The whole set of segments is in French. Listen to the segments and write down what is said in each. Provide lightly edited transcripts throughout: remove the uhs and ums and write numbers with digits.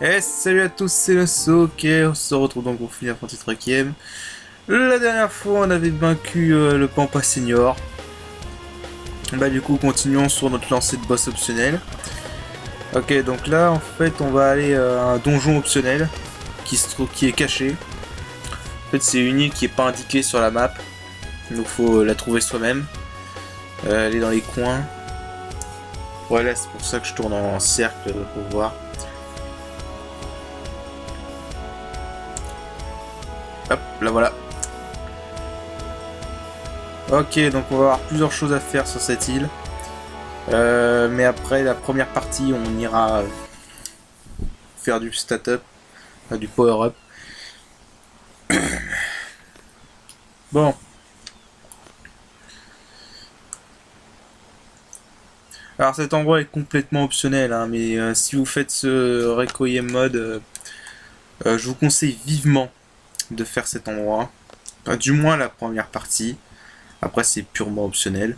Et salut à tous, c'est le Souk et on se retrouve donc pour Final Fantasy Requiem. La dernière fois, on avait vaincu le Pampa Senior. Bah du coup, continuons sur notre lancée de boss optionnel. Ok, donc là, en fait, on va aller à un donjon optionnel qui est caché. En fait, c'est une île qui est pas indiquée sur la map, donc faut la trouver soi-même. Elle est dans les coins. Voilà, c'est pour ça que je tourne en cercle pour voir. Hop, là voilà. Ok, donc on va avoir plusieurs choses à faire sur cette île. Mais après la première partie, on ira faire du stat-up, du power-up. Bon. Alors cet endroit est complètement optionnel, hein, mais si vous faites ce Requiem mode, je vous conseille vivement de faire cet endroit. Enfin, du moins la première partie. Après c'est purement optionnel.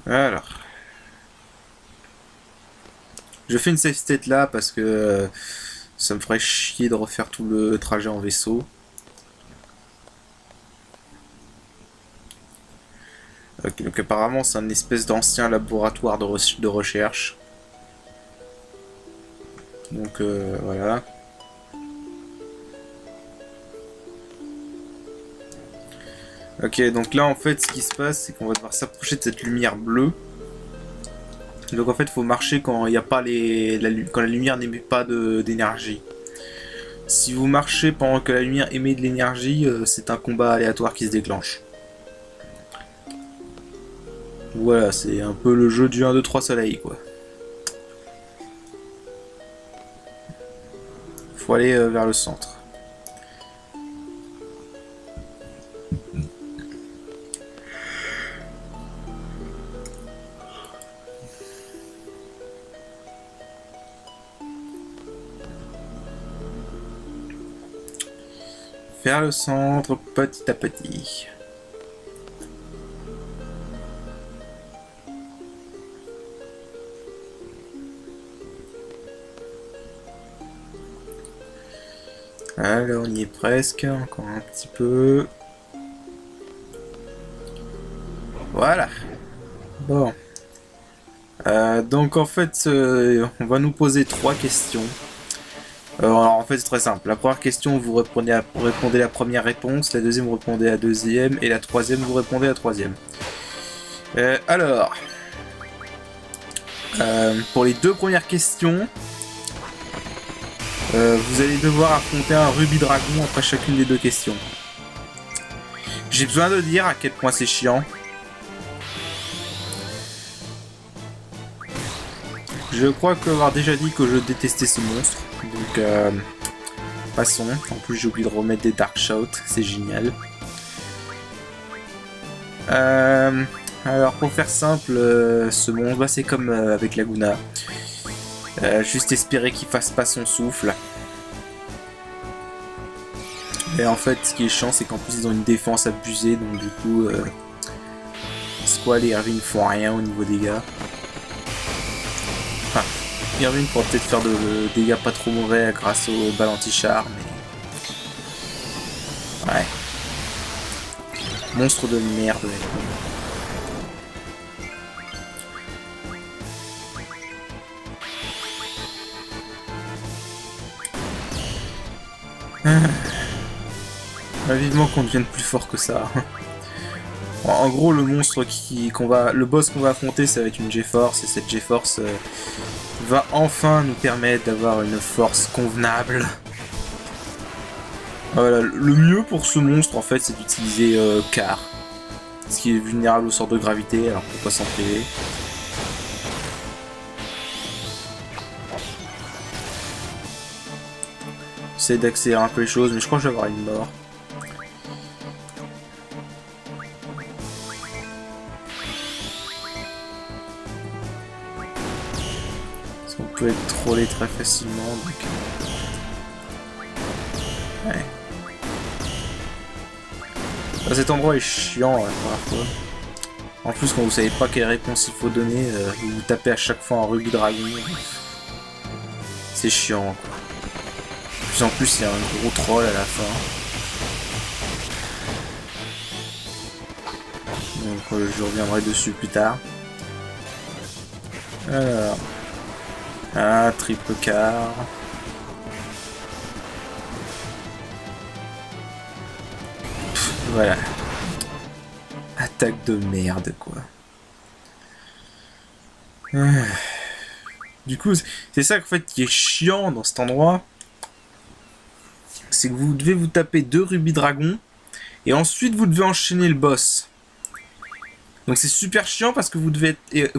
Alors. Je fais une save state là parce que ça me ferait chier de refaire tout le trajet en vaisseau. Okay, donc apparemment c'est un espèce d'ancien laboratoire de recherche. Donc voilà. Ok, donc là en fait ce qui se passe c'est qu'on va devoir s'approcher de cette lumière bleue. Donc en fait il faut marcher quand il n'y a pas quand la lumière n'émet pas d'énergie. Si vous marchez pendant que la lumière émet de l'énergie, c'est un combat aléatoire qui se déclenche. Voilà, c'est un peu le jeu du 1, 2, 3 soleil quoi. Faut aller vers le centre. Vers le centre petit à petit. Alors on y est presque, encore un petit peu. Voilà. Bon. Donc en fait, on va nous poser 3 questions. Alors en fait c'est très simple. La première question, vous répondez la première réponse, la deuxième vous répondez la deuxième, et la troisième vous répondez la troisième. Alors, pour les 2 premières questions, vous allez devoir affronter un rubis dragon après chacune des 2 questions. J'ai besoin de dire à quel point c'est chiant. Je crois qu'avoir déjà dit que je détestais ce monstre, donc passons. En plus j'ai oublié de remettre des Dark Shout, c'est génial. Alors pour faire simple, ce monstre, bah, c'est comme avec Laguna. Juste espérer qu'il fasse pas son souffle. Et en fait ce qui est chiant c'est qu'en plus ils ont une défense abusée, donc du coup Squall et Irvine font rien au niveau dégâts. Enfin, Irvine pourra peut-être faire de dégâts pas trop mauvais grâce au bal anti-char, mais... Ouais. Monstre de merde. Vivement qu'on devienne plus fort que ça. En gros, le monstre le boss qu'on va affronter, ça va être une G-Force, et cette G-Force va enfin nous permettre d'avoir une force convenable. Voilà, le mieux pour ce monstre, en fait, c'est d'utiliser Car, ce qui est vulnérable au sort de gravité, alors pourquoi s'en priver. J'essaie d'accélérer un peu les choses, mais je crois que je vais avoir une mort. On peut être trollé très facilement, donc... Ouais. Cet endroit est chiant la première fois. En plus, quand vous savez pas quelle réponse il faut donner, vous tapez à chaque fois un rubis dragon. C'est chiant, quoi. En plus, il y a un gros troll à la fin. Donc, je reviendrai dessus plus tard. Alors. Ah, triple quart. Voilà. Attaque de merde, quoi. Du coup, c'est ça en fait qui est chiant dans cet endroit. C'est que vous devez vous taper 2 rubis dragons. Et ensuite, vous devez enchaîner le boss. Donc c'est super chiant parce que vous devez être...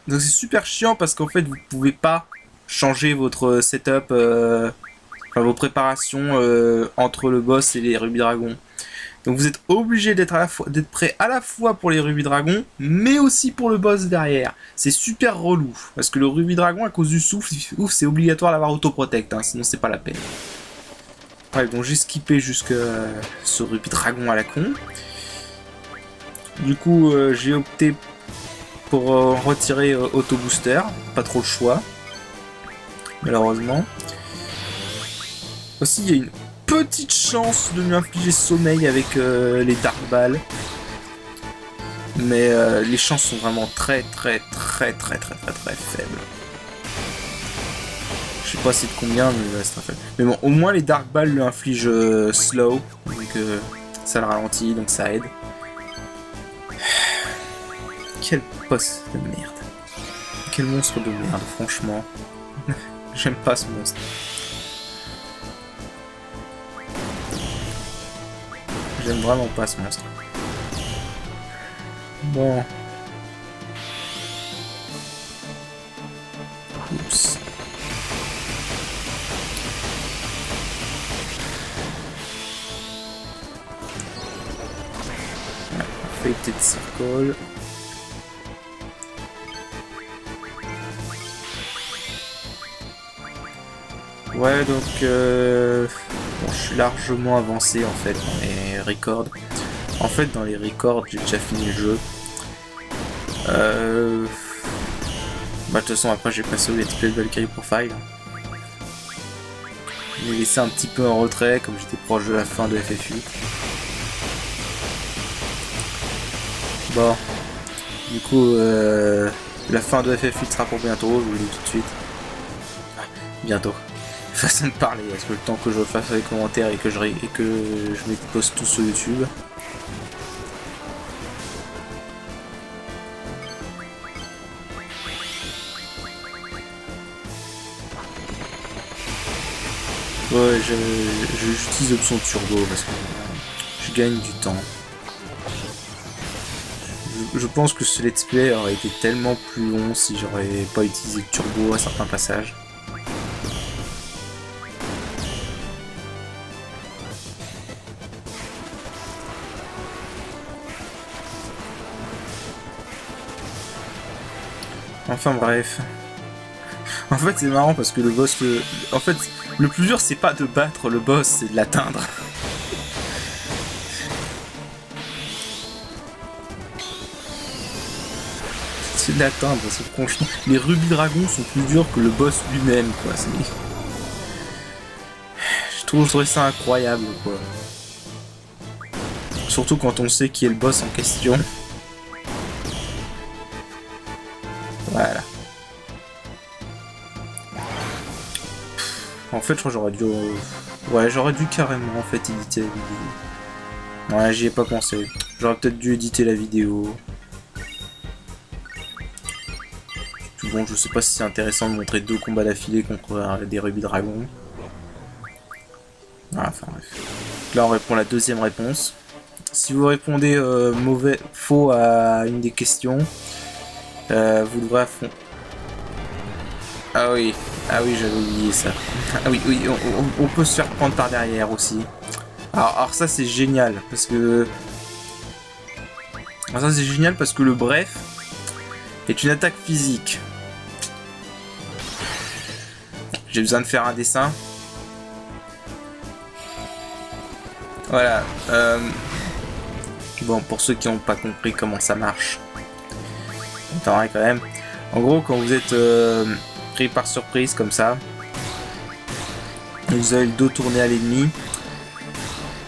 Donc c'est super chiant parce qu'en fait, vous pouvez pas changer votre setup... Enfin, vos préparations entre le boss et les rubis dragons. Donc vous êtes obligé d'être prêt à la fois pour les rubis dragons, mais aussi pour le boss derrière. C'est super relou, parce que le rubis dragon, à cause du souffle, c'est obligatoire d'avoir autoprotect, hein, sinon c'est pas la peine. Ouais, donc j'ai skippé jusque ce rubis dragon à la con. Du coup, j'ai opté pour retirer auto booster, pas trop le choix, malheureusement. Aussi, il y a une petite chance de lui infliger sommeil avec les Dark Balls. Mais les chances sont vraiment très faibles. Je sais pas c'est de combien, mais c'est très faible. Mais bon, au moins les Dark Balls lui infligent slow. Donc ça le ralentit, donc ça aide. Quel boss de merde. Quel monstre de merde, franchement. J'aime pas ce monstre. J'aime vraiment pas ce monstre. Bon. Oups. Ouais, Fated Circle. Ouais, donc bon, je suis largement avancé en fait dans les records. En fait, dans les records, j'ai déjà fini le jeu. Bah, de toute façon, après, j'ai passé au Let's Play de Valkyrie Profile. Je l'ai laissé un petit peu en retrait, comme j'étais proche de la fin de FF8. Bon, du coup, la fin de FF8 sera pour bientôt, je vous le dis tout de suite. Bientôt. Façon de parler, est-ce que le temps que je fasse les commentaires et que je les poste tous sur YouTube. Ouais, j'utilise l'option turbo parce que je gagne du temps. Je pense que ce let's play aurait été tellement plus long si j'aurais pas utilisé le turbo à certains passages. Enfin bref. En fait c'est marrant parce que le boss... En fait le plus dur c'est pas de battre le boss, c'est de l'atteindre. C'est de l'atteindre, c'est franchement... Les rubis dragons sont plus durs que le boss lui-même quoi. Je trouve ça incroyable quoi. Surtout quand on sait qui est le boss en question. Voilà. En fait, je crois que j'aurais dû... Ouais, j'aurais dû carrément, en fait, éditer la vidéo. Ouais, j'y ai pas pensé. J'aurais peut-être dû éditer la vidéo. Bon, je sais pas si c'est intéressant de montrer 2 combats d'affilée contre des rubis dragons. Voilà, enfin bref. Là, on répond à la deuxième réponse. Si vous répondez faux à une des questions, vous devrez affronter... Ah oui, j'avais oublié ça. Ah oui, on peut se faire prendre par derrière aussi. Alors ça c'est génial parce que... Alors ça c'est génial parce que le bref est une attaque physique. J'ai besoin de faire un dessin. Voilà. Bon, pour ceux qui n'ont pas compris comment ça marche. m'étonnerait quand même. En gros, quand vous êtes pris par surprise comme ça, vous avez le dos tourné à l'ennemi,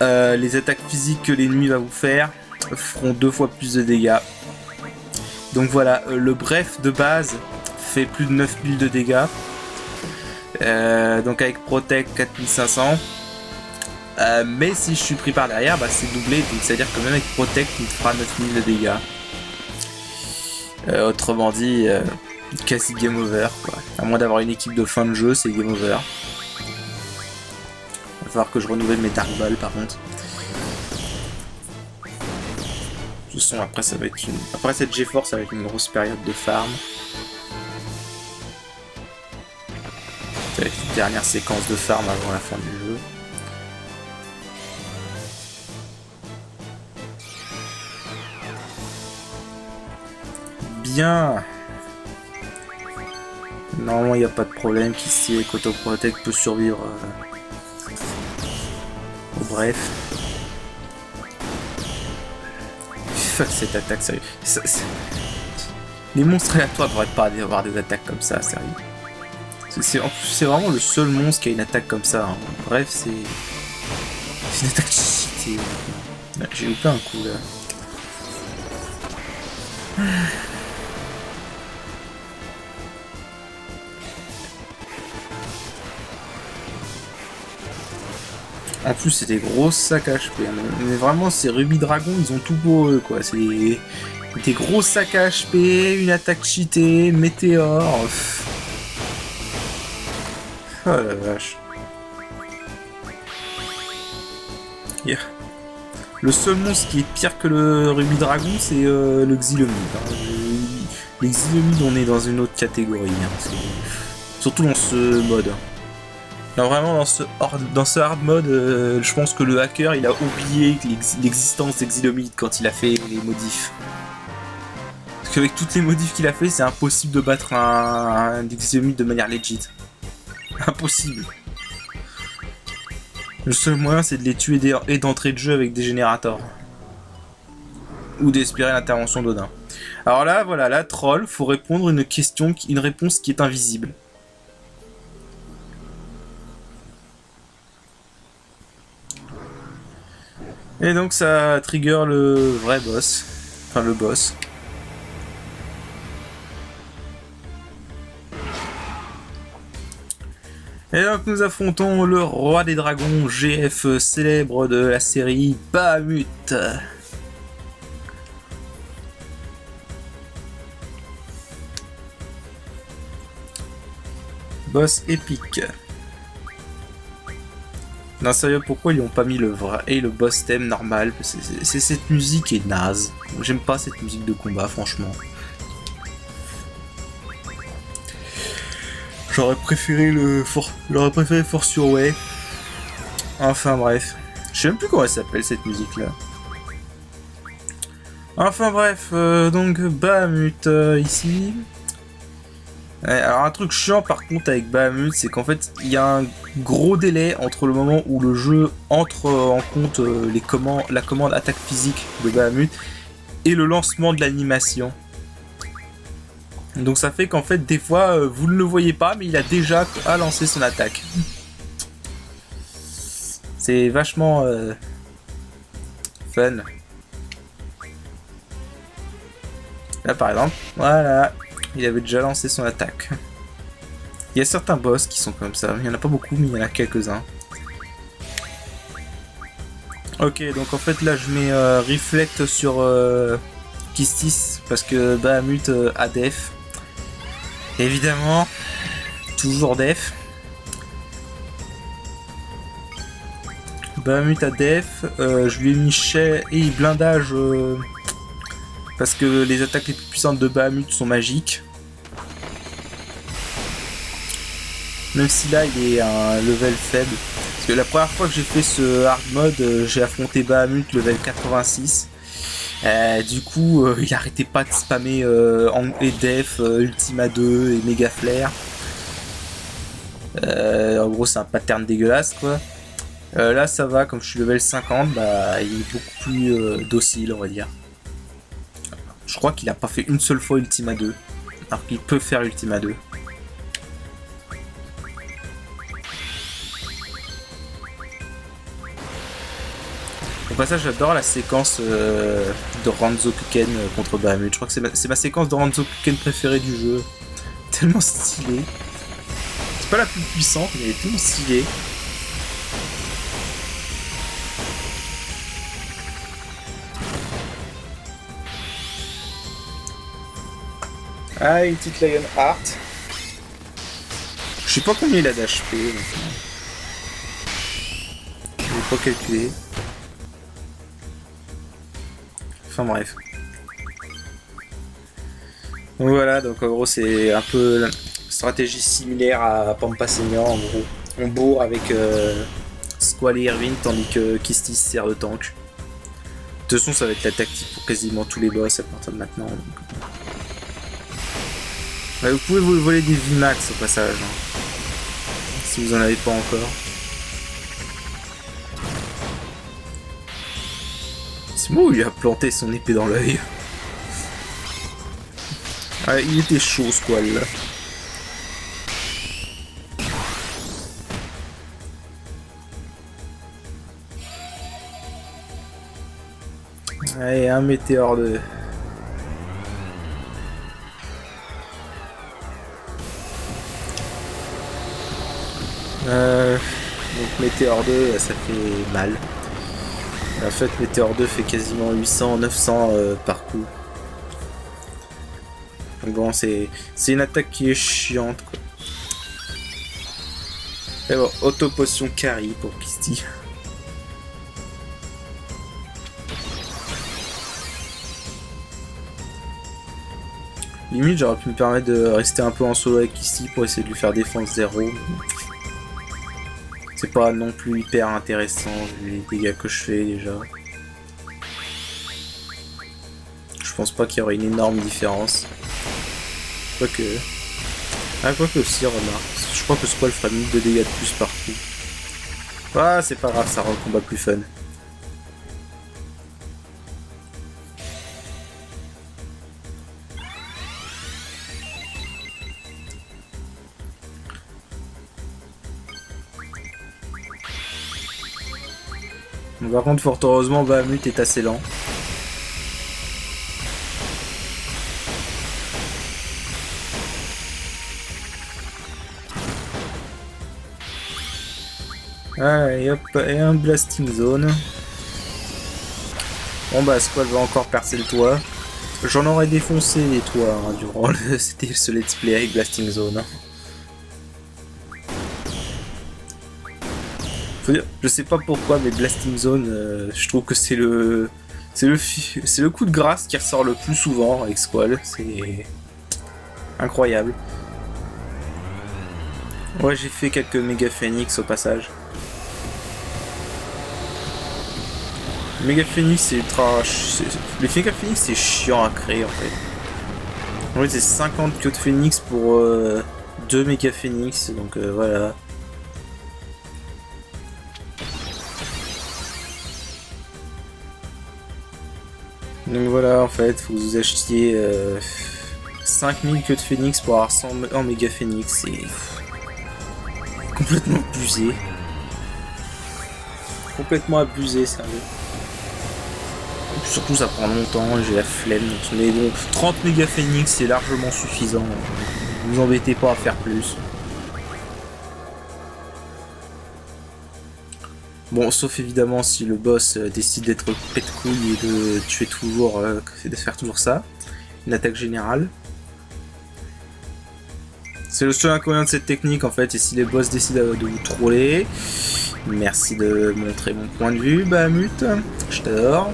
les attaques physiques que l'ennemi va vous faire feront 2 fois plus de dégâts. Donc voilà, le bref de base fait plus de 9000 de dégâts. Donc avec Protect 4500. Mais si je suis pris par derrière, bah c'est doublé. Donc c'est à dire que même avec Protect, il fera 9000 de dégâts. Autrement dit, quasi game over quoi. À moins d'avoir une équipe de fin de jeu, c'est game over. Il va falloir que je renouvelle mes Dark Balls par contre. De toute façon, après, ça va être après cette GeForce, ça va être une grosse période de farm. Ça va être une dernière séquence de farm avant la fin du jeu. Bien. Normalement, il n'y a pas de problème. Qu'ici, avec Autoprotect peut survivre. Bref. Fuck cette attaque, sérieux. Les monstres aléatoires devraient pas avoir des attaques comme ça, sérieux. C'est vraiment le seul monstre qui a une attaque comme ça. Hein. Bref, c'est une attaque cheatée. J'ai loupé un coup là. En plus, c'est des gros sacs HP. Mais vraiment, ces Ruby Dragon, ils ont tout pour eux, quoi. C'est des gros sacs HP, une attaque cheatée, météore. Oh la vache. Yeah. Le seul monstre qui est pire que le Ruby Dragon, c'est le Xylomid. Hein. Les Xylomides, on est dans une autre catégorie. Hein. Surtout dans ce mode. Non, vraiment, dans ce hard mode, je pense que le hacker, il a oublié l'existence des Xylomides quand il a fait les modifs. Parce qu'avec toutes les modifs qu'il a fait, c'est impossible de battre un Xylomide de manière legit. Impossible. Le seul moyen, c'est de les tuer et d'entrée de jeu avec des générateurs. Ou d'espérer l'intervention d'Odin. Alors là, voilà, la troll, faut répondre une réponse qui est invisible. Et donc ça trigger le vrai boss. Enfin le boss. Et donc nous affrontons le roi des dragons, GF célèbre de la série Bahamut. Boss épique. Non sérieux, pourquoi ils ont pas mis le vrai et le boss thème normal? C'est cette musique est naze. J'aime pas cette musique de combat franchement. J'aurais préféré Force Your Way. Enfin bref. Je sais même plus comment elle s'appelle cette musique là. Enfin bref, donc Bahamut ici. Alors un truc chiant par contre avec Bahamut, c'est qu'en fait il y a un gros délai entre le moment où le jeu entre en compte la commande attaque physique de Bahamut et le lancement de l'animation. Donc ça fait qu'en fait des fois vous ne le voyez pas mais il a déjà lancé son attaque. C'est vachement fun. Là par exemple, voilà. Il avait déjà lancé son attaque. Il y a certains boss qui sont comme ça. Il n'y en a pas beaucoup, mais il y en a quelques-uns. Ok, donc en fait là je mets Reflect sur Kistis parce que Bahamut a def. Évidemment, toujours def. Bahamut a def. Je lui ai mis Shay et blindage. Parce que les attaques les plus puissantes de Bahamut sont magiques. Même si là il est à un level faible. Parce que la première fois que j'ai fait ce hard mode, j'ai affronté Bahamut level 86. Du coup, il arrêtait pas de spammer et def, Ultima 2 et Méga Flare. En gros c'est un pattern dégueulasse quoi. Là ça va, comme je suis level 50, bah, il est beaucoup plus docile on va dire. Je crois qu'il a pas fait une seule fois Ultima 2. Alors qu'il peut faire Ultima 2. Au passage, j'adore la séquence de Ranzo-Kuken contre Bahamut. Je crois que c'est ma séquence de Ranzo-Kuken préférée du jeu. Tellement stylée. C'est pas la plus puissante, mais elle est tellement stylée. Ah, une petite Lionheart. Je sais pas combien il a d'HP. Je vais pas calculer. Enfin bref. Donc voilà, donc en gros c'est un peu une stratégie similaire à Pampa Senior en gros. On bourre avec Squall et Irvine tandis que Kistis sert de tank. De toute façon ça va être la tactique pour quasiment tous les boss à partir de maintenant. Donc... Ouais, vous pouvez vous voler des VMAX au passage. Hein, si vous en avez pas encore. C'est moi où il a planté son épée dans l'œil. Ouais, il était chaud, Squall, là. Allez, un météore de... Donc météore 2, ça fait mal. En fait, météore 2 fait quasiment 800, 900 par coup. Donc bon, c'est une attaque qui est chiante, quoi. Et bon, auto-potion carry pour Kisty. Limite, j'aurais pu me permettre de rester un peu en solo avec Kisty pour essayer de lui faire défense 0. C'est pas non plus hyper intéressant vu les dégâts que je fais déjà. Je pense pas qu'il y aurait une énorme différence. Quoique... Ah, quoique aussi, remarque. Je crois que Squall fera 1000 de dégâts de plus par coup. Ah, c'est pas grave, ça rend le combat plus fun. Par contre, fort heureusement, Bahamut est assez lent. Allez hop, et un blasting zone. Bon bah Squall va encore percer le toit. J'en aurais défoncé les toits hein, durant c'était ce let's play avec blasting zone. Hein. Faut dire, je sais pas pourquoi mais blasting zone, je trouve que c'est le coup de grâce qui ressort le plus souvent avec Squall. C'est incroyable. Ouais, j'ai fait quelques méga phoenix au passage. Méga Phoenix c'est ultra... Les Méga Phoenix c'est chiant à créer en fait. En fait c'est 50 queues de Phoenix pour 2 Méga Phoenix, donc voilà. Donc voilà en fait, faut que vous achetiez 5000 queues de Phoenix pour avoir 100 en Méga Phoenix, c'est complètement abusé. Complètement abusé, sérieux. Surtout ça prend longtemps, j'ai la flemme. Mais bon, 30 méga phoenix c'est largement suffisant. Ne vous embêtez pas à faire plus. Bon, sauf évidemment si le boss décide d'être pète couille et de tuer toujours, de faire toujours ça. Une attaque générale. C'est le seul inconvénient de cette technique en fait, et si les boss décident de vous troller. Merci de montrer mon point de vue, Bahamut. Je t'adore.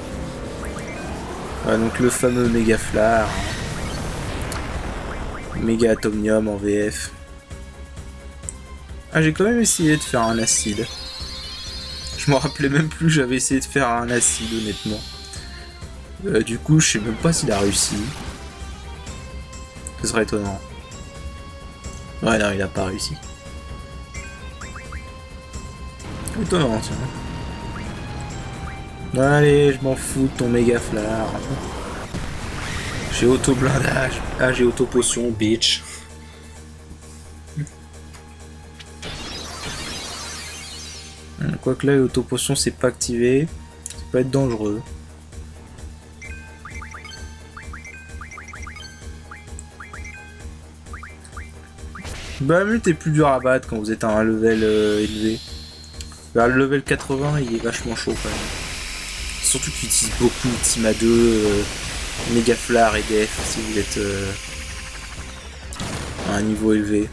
Donc le fameux méga flare, méga atomium en VF. Ah, j'ai quand même essayé de faire un acide. Je me rappelais même plus que j'avais essayé de faire un acide honnêtement. Du coup je sais même pas s'il a réussi. Ce serait étonnant. Ouais non il a pas réussi. Étonnant tiens. Allez, je m'en fous de ton méga flare. J'ai auto-blindage. Ah, j'ai auto-potion, bitch. Quoique là, l'auto-potion, c'est pas activé. Ça peut être dangereux. Bahamut est plus dur à battre quand vous êtes à un level élevé. Vers le level 80, il est vachement chaud quand même. Surtout qu'il utilise beaucoup Ultima 2, Mégaflar et Def si vous êtes à un niveau élevé.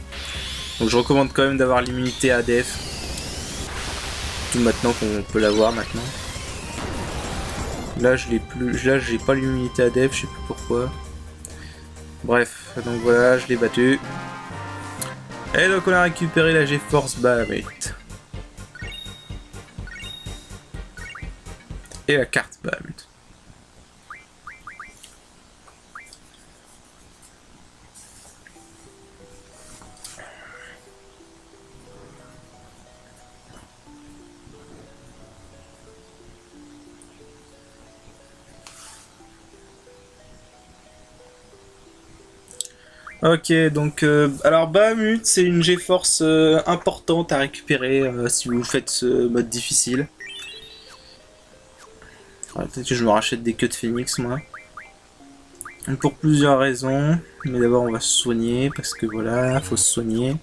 Donc je recommande quand même d'avoir l'immunité à Def. Tout maintenant qu'on peut l'avoir maintenant. Là je l'ai plus. Là j'ai pas l'immunité à Def, je sais plus pourquoi. Bref, donc voilà, je l'ai battu. Et donc on a récupéré la GeForce Bahamut. Et la carte Bahamut. Ok, donc alors Bahamut c'est une GeForce importante à récupérer si vous faites ce mode difficile. Ouais, peut-être que je me rachète des queues de phoenix moi. Pour plusieurs raisons, mais d'abord on va se soigner parce que voilà, faut se soigner.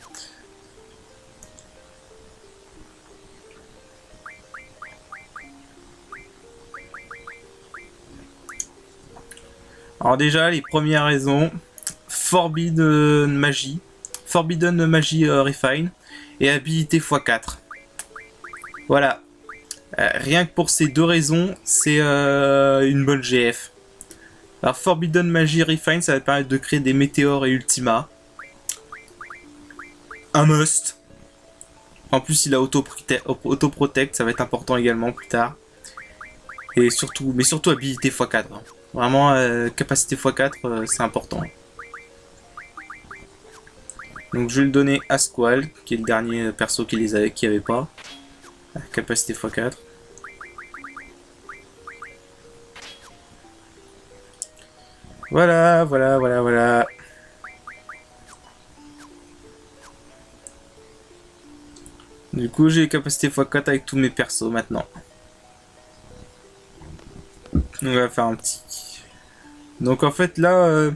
Alors déjà les premières raisons. Forbidden Magie Refine et habilité x4. Voilà. Rien que pour ces deux raisons, c'est une bonne GF. Alors Forbidden Magie Refine, ça va permettre de créer des météores et Ultima. Un must. En plus, il a auto-protect, ça va être important également plus tard. Et surtout, mais surtout habilité x4. Hein. Vraiment, capacité x4, c'est important. Donc je vais le donner à Squall, qui est le dernier perso qui avait pas. Capacité x4. Voilà. Du coup j'ai capacité x4 avec tous mes persos maintenant. On va faire un petit... Donc en fait là...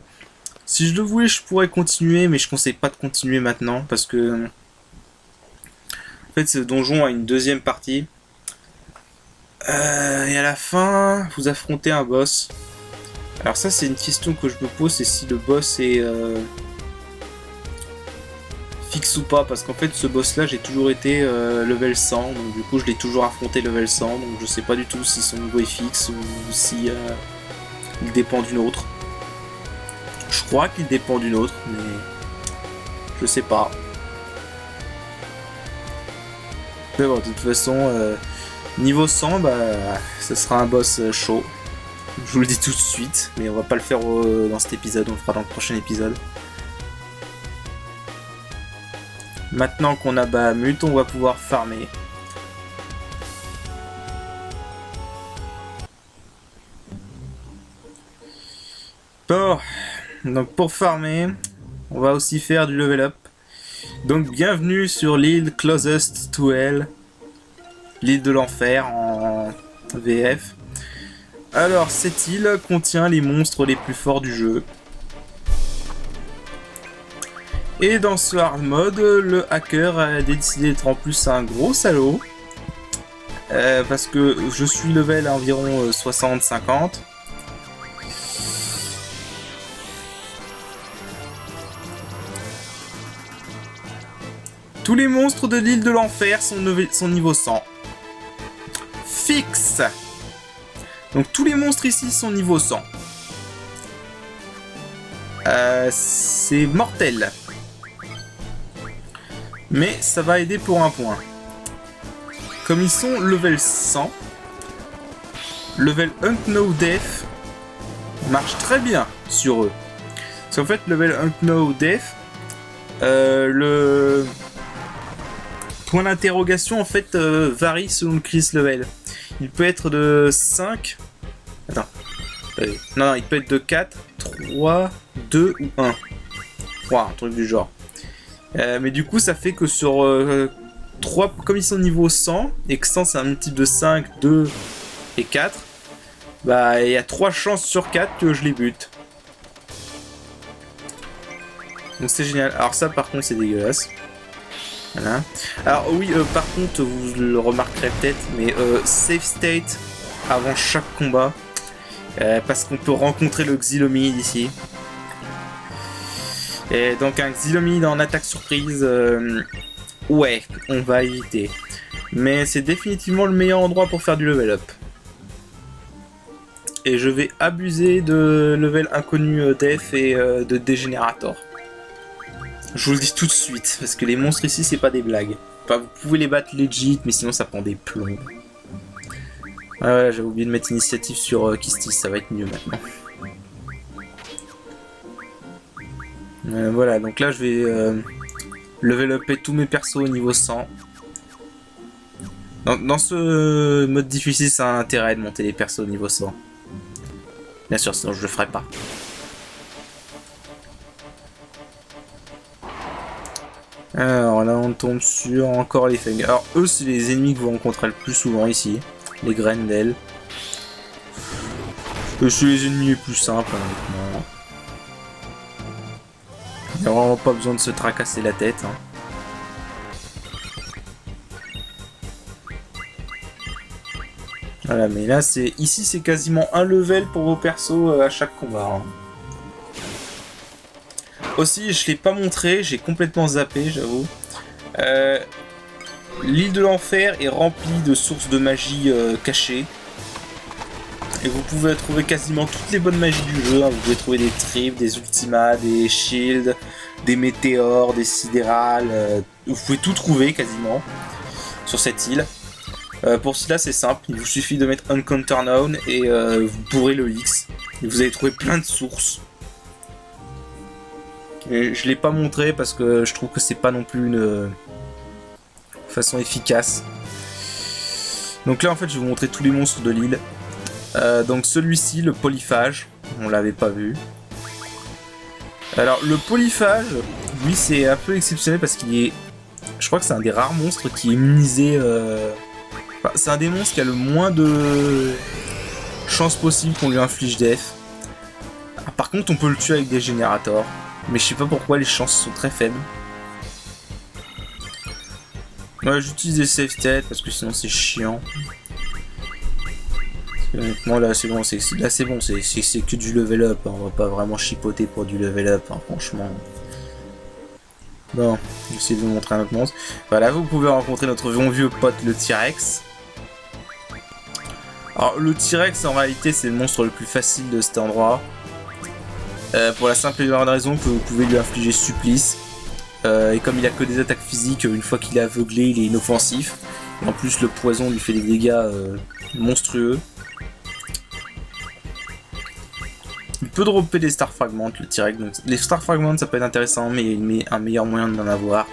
Si je le voulais, je pourrais continuer, mais je conseille pas de continuer maintenant parce que en fait, ce donjon a une deuxième partie. Et à la fin, vous affrontez un boss. Alors ça, c'est une question que je me pose, c'est si le boss est fixe ou pas, parce qu'en fait, ce boss-là, j'ai toujours été level 100, donc du coup, je l'ai toujours affronté level 100, donc je sais pas du tout si son niveau est fixe ou si il dépend d'une autre. Je crois qu'il dépend d'une autre, mais je sais pas. Mais bon, de toute façon, niveau 100, bah, ce sera un boss chaud. Je vous le dis tout de suite, mais on va pas le faire dans cet épisode, on le fera dans le prochain épisode. Maintenant qu'on a Bahamut, on va pouvoir farmer. Bon. Donc pour farmer, on va aussi faire du level up. Donc bienvenue sur l'île Closest to Hell, l'île de l'enfer en VF. Alors cette île contient les monstres les plus forts du jeu. Et dans ce hard mode, le hacker a décidé d'être en plus un gros salaud. Parce que je suis level à environ 60-50. Tous les monstres de l'île de l'enfer sont niveau 100. Fixe. Donc tous les monstres ici sont niveau 100. C'est mortel. Mais ça va aider pour un point. Comme ils sont level 100, level Hunt No Death marche très bien sur eux. Parce qu'en fait, level Hunt No Death, le point d'interrogation en fait varie selon le Chris level. Il peut être de 5. Attends. Non, il peut être de 4, 3, 2 ou 1. 3, un truc du genre. Mais du coup, ça fait que sur 3, comme ils sont niveau 100, et que 100 c'est un multiple de 5, 2 et 4, bah il y a 3 chances sur 4 que je les bute. Donc c'est génial. Alors ça par contre c'est dégueulasse. Voilà. Alors oui, par contre vous le remarquerez peut-être, mais save state avant chaque combat. Parce qu'on peut rencontrer le Xylomide ici. Et donc un Xylomide en attaque surprise, ouais, on va éviter. Mais c'est définitivement le meilleur endroit pour faire du level up. Et je vais abuser de level inconnu Def et de Dégénérator. Je vous le dis tout de suite, parce que les monstres ici c'est pas des blagues. Enfin, vous pouvez les battre legit, mais sinon ça prend des plombs. Ah voilà, j'avais oublié de mettre initiative sur Kistis, ça va être mieux maintenant. Voilà, donc là je vais level upper tous mes persos au niveau 100. Dans ce mode difficile, ça a un intérêt de monter les persos au niveau 100. Bien sûr, sinon je le ferai pas. Alors là on tombe sur encore les Feng. Alors eux c'est les ennemis que vous rencontrez le plus souvent ici. Les Grendel. C'est les ennemis les plus simples honnêtement. Il n'y a vraiment pas besoin de se tracasser la tête. Hein. Voilà, mais là c'est ici c'est quasiment un level pour vos persos à chaque combat. Hein. Aussi, je l'ai pas montré, j'ai complètement zappé, j'avoue. L'île de l'enfer est remplie de sources de magie cachées. Et vous pouvez trouver quasiment toutes les bonnes magies du jeu. Hein. Vous pouvez trouver des tripes, des ultimas, des shields, des météores, des sidérales. Vous pouvez tout trouver quasiment sur cette île. Pour cela, c'est simple. Il vous suffit de mettre Encounter Known et vous pourrez le X. Et vous allez trouver plein de sources. Et je l'ai pas montré parce que je trouve que c'est pas non plus une façon efficace. Donc là en fait je vais vous montrer tous les monstres de l'île. Donc celui-ci, le polyphage, on l'avait pas vu. Alors le polyphage, lui c'est un peu exceptionnel parce qu'il est... Je crois que c'est un des rares monstres qui est immunisé... Enfin, c'est un des monstres qui a le moins de chances possibles qu'on lui inflige def. Par contre on peut le tuer avec des générateurs. Mais je sais pas pourquoi les chances sont très faibles. Ouais, j'utilise des save state parce que sinon c'est chiant. Honnêtement là c'est bon, c'est que du level up. Hein. On va pas vraiment chipoter pour du level up, hein, franchement. Bon, j'essaie de vous montrer un autre monstre. Voilà, vous pouvez rencontrer notre bon vieux pote le T-Rex. Alors le T-Rex en réalité c'est le monstre le plus facile de cet endroit. Pour la simple et bonne raison que vous pouvez lui infliger supplice. Et comme il a que des attaques physiques, une fois qu'il est aveuglé, il est inoffensif. Et en plus, le poison lui fait des dégâts monstrueux. Il peut dropper des Star Fragments, le T-Rex. Donc les Star Fragments, ça peut être intéressant, mais il y a un meilleur moyen d'en avoir.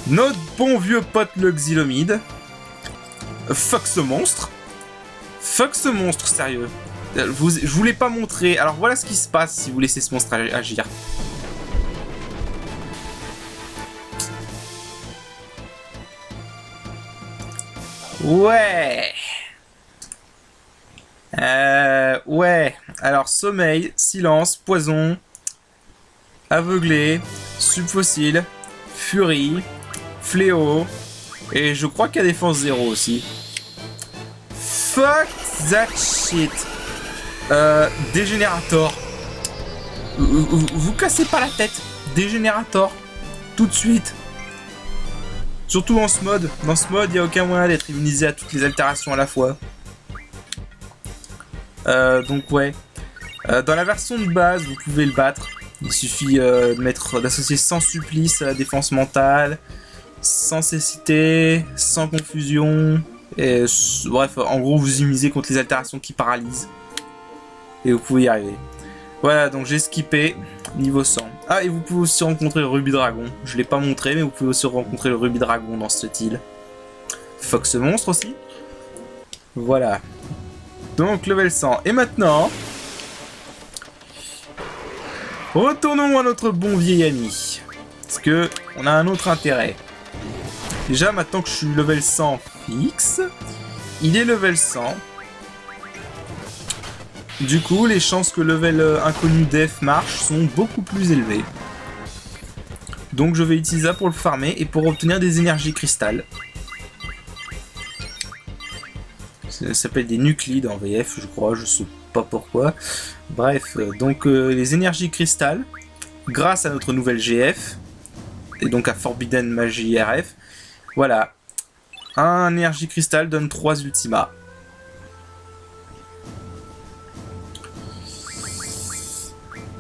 Notre bon vieux pote, le Xylomide. Fuck ce monstre. Fuck ce monstre, sérieux. Je vous l'ai pas montré. Alors voilà ce qui se passe si vous laissez ce monstre agir. Ouais. Ouais. Alors sommeil, silence, poison, aveuglé, subfossile, furie, fléau. Et je crois qu'il y a défense 0 aussi. Fuck that shit. Dégénérator. Vous cassez pas la tête. Dégénérator. Tout de suite. Surtout en ce mode. Dans ce mode, il n'y a aucun moyen d'être immunisé à toutes les altérations à la fois. Donc ouais. Dans la version de base, vous pouvez le battre. Il suffit d'associer sans supplice à la défense mentale, sans cécité, sans confusion. Et bref, en gros, vous immunisez contre les altérations qui paralysent. Et vous pouvez y arriver. Voilà, donc j'ai skippé niveau 100. Ah, et vous pouvez aussi rencontrer le Rubis Dragon. Je l'ai pas montré, mais vous pouvez aussi rencontrer le Rubis Dragon dans cette île. Fuck ce monstre aussi. Voilà. Donc level 100. Et maintenant, Retournons à notre bon vieil ami. Parce que on a un autre intérêt. Déjà, maintenant que je suis level 100 X, il est level 100. Du coup, les chances que level inconnu def marche sont beaucoup plus élevées. Donc je vais utiliser ça pour le farmer et pour obtenir des énergies cristal. Ça s'appelle des nuclides en VF, je crois, je sais pas pourquoi. Bref, donc les énergies cristal, grâce à notre nouvelle GF, et donc à Forbidden Magie RF, voilà. Un énergie cristal donne 3 ultimas.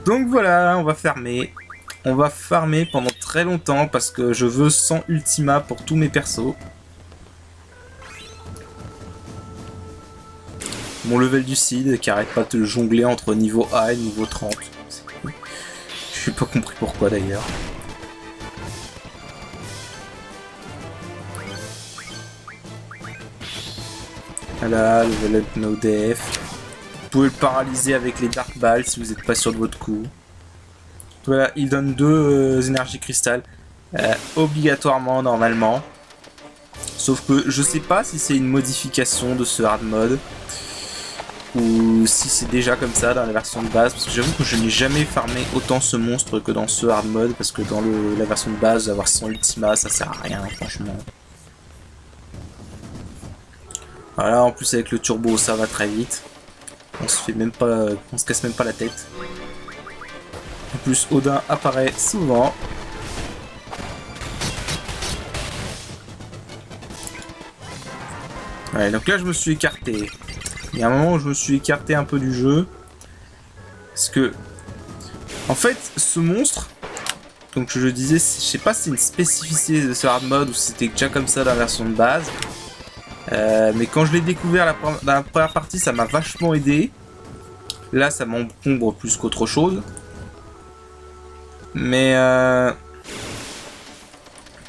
Donc voilà, on va farmer. On va farmer pendant très longtemps parce que je veux 100 ultimas pour tous mes persos. Mon level du Cid qui arrête pas de jongler entre niveau A et niveau 30. Je n'ai pas compris pourquoi d'ailleurs. Voilà, level up no def. Vous pouvez le paralyser avec les Dark Balls si vous n'êtes pas sûr de votre coup. Voilà, il donne 2 énergies cristal. Obligatoirement, normalement. Sauf que je sais pas si c'est une modification de ce hard mode. Ou si c'est déjà comme ça dans la version de base. Parce que j'avoue que je n'ai jamais farmé autant ce monstre que dans ce hard mode. Parce que dans la version de base, avoir 100 ultima, ça sert à rien, franchement. Voilà, en plus avec le turbo, ça va très vite. On se casse même pas la tête. En plus, Odin apparaît souvent. Ouais, donc là, je me suis écarté. Il y a un moment où je me suis écarté un peu du jeu. Parce que... En fait, ce monstre... Donc je disais, je sais pas si c'est une spécificité de ce hard mode ou si c'était déjà comme ça dans la version de base. Mais quand je l'ai découvert dans la première partie, ça m'a vachement aidé. Là, ça m'encombre plus qu'autre chose. Mais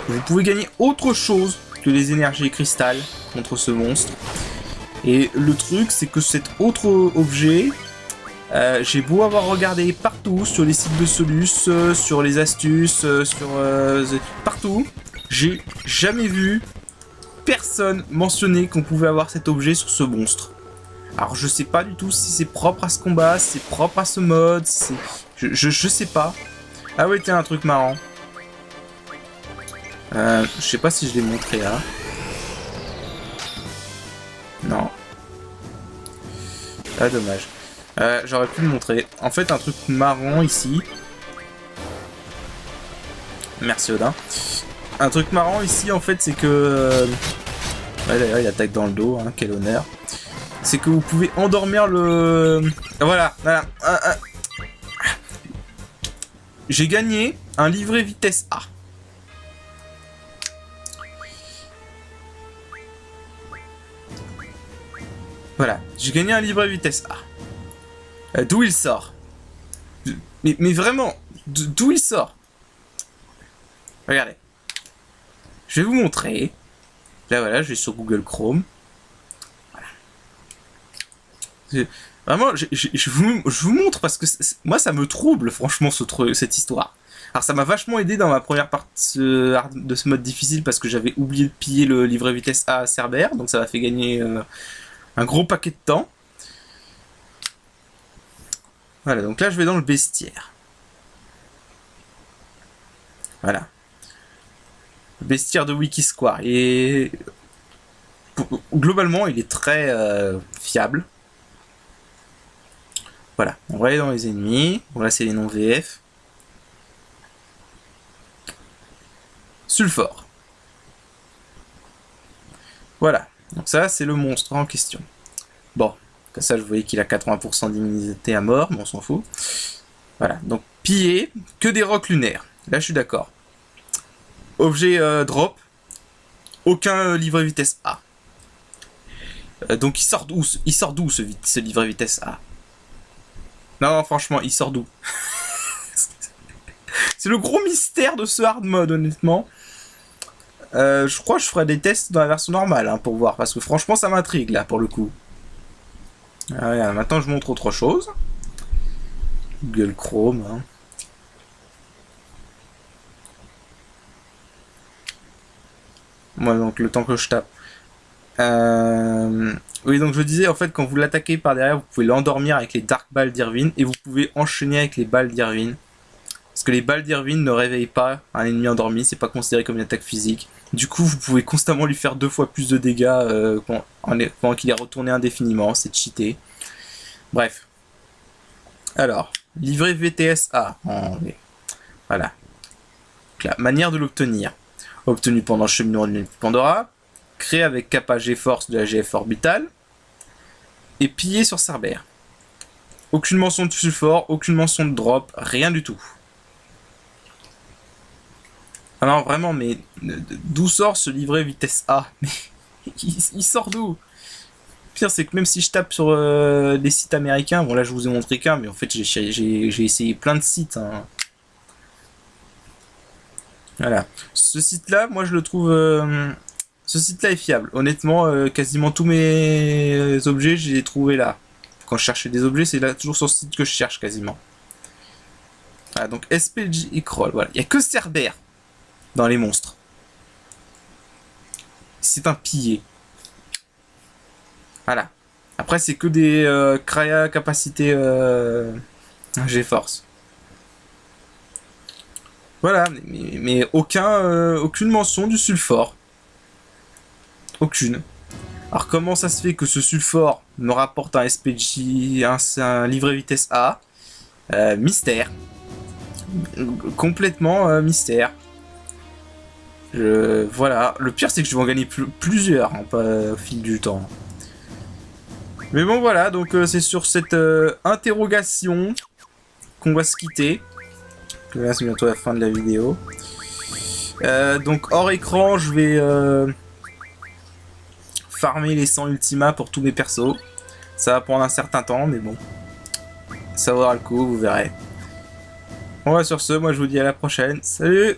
vous pouvez gagner autre chose que les énergies cristal contre ce monstre. Et le truc, c'est que cet autre objet, j'ai beau avoir regardé partout, sur les sites de Solus, sur les astuces, partout, j'ai jamais vu personne mentionner qu'on pouvait avoir cet objet sur ce monstre. Alors je sais pas du tout si c'est propre à ce combat, si c'est propre à ce mode, si je sais pas. Ah ouais, tiens, un truc marrant. Je sais pas si je l'ai montré là. Non. Ah, dommage. J'aurais pu le montrer. En fait, un truc marrant ici. Merci Odin. Un truc marrant ici, en fait, c'est que... Ouais, d'ailleurs, il attaque dans le dos, hein, quel honneur. C'est que vous pouvez endormir le... Voilà, voilà. J'ai gagné un livret vitesse A. Voilà, j'ai gagné un livret vitesse A. D'où il sort? Mais vraiment, d'où il sort? Regardez. Je vais vous montrer. Là, voilà, je vais sur Google Chrome. Voilà. Vraiment, je vous montre parce que moi, ça me trouble, franchement, cette histoire. Alors, ça m'a vachement aidé dans ma première partie de ce mode difficile parce que j'avais oublié de piller le livret vitesse A à Cerbère. Donc, ça m'a fait gagner un gros paquet de temps. Voilà, donc là, je vais dans le bestiaire. Voilà. Le bestiaire de Wikisquare. Et globalement, il est très fiable. Voilà, on va aller dans les ennemis. Bon, là, c'est les noms VF. Sulfore. Voilà, donc ça, c'est le monstre en question. Bon, comme ça, je voyais qu'il a 80% d'immunité à mort, mais on s'en fout. Voilà, donc piller, que des rocs lunaires. Là, je suis d'accord. Objet drop, aucun livret vitesse A. Donc, il sort d'où ce livret vitesse A? Non, franchement, il sort d'où? C'est le gros mystère de ce hard mode, honnêtement. Je crois que je ferai des tests dans la version normale, hein, pour voir. Parce que franchement, ça m'intrigue, là, pour le coup. Ah, maintenant, je montre autre chose. Google Chrome. Hein. Moi, donc le temps que je tape. Oui, donc je disais, en fait, quand vous l'attaquez par derrière, vous pouvez l'endormir avec les Dark Balles d'Irvine et vous pouvez enchaîner avec les balles d'Irvine. Parce que les balles d'Irvine ne réveillent pas un ennemi endormi, c'est pas considéré comme une attaque physique. Du coup, vous pouvez constamment lui faire 2 fois plus de dégâts pendant qu'il est retourné indéfiniment, c'est cheaté. Bref. Alors, livret VTSA. Voilà. Donc, la manière de l'obtenir. Obtenu pendant le cheminement de Pandora, créé avec Kappa G-Force de la GF Orbital, et pillé sur Cerbère. Aucune mention de sulfure, aucune mention de drop, rien du tout. Alors vraiment, mais d'où sort ce livret vitesse A? Mais il sort d'où? Le pire, c'est que même si je tape sur les sites américains, bon là je vous ai montré qu'un, mais en fait j'ai essayé plein de sites. Hein. Voilà. Ce site-là, moi je le trouve... ce site-là est fiable. Honnêtement, quasiment tous mes objets, je les ai trouvés là. Quand je cherchais des objets, c'est là toujours sur ce site que je cherche quasiment. Voilà, donc SPLJ et Kroll, voilà. Il n'y a que Cerbère dans les monstres. C'est un pillé. Voilà. Après, c'est que des Craya capacité G-Force. Voilà, mais aucune mention du sulfure. Aucune. Alors comment ça se fait que ce sulfure me rapporte un SPJ, un livret vitesse A? Mystère. Complètement mystère. Voilà. Le pire c'est que je vais en gagner plusieurs hein, au fil du temps. Mais bon voilà, donc c'est sur cette interrogation qu'on va se quitter. Là c'est bientôt la fin de la vidéo. Donc hors écran je vais farmer les 100 Ultima pour tous mes persos. Ça va prendre un certain temps mais bon. Ça vaudra le coup, vous verrez. Bon bah sur ce, moi je vous dis à la prochaine. Salut!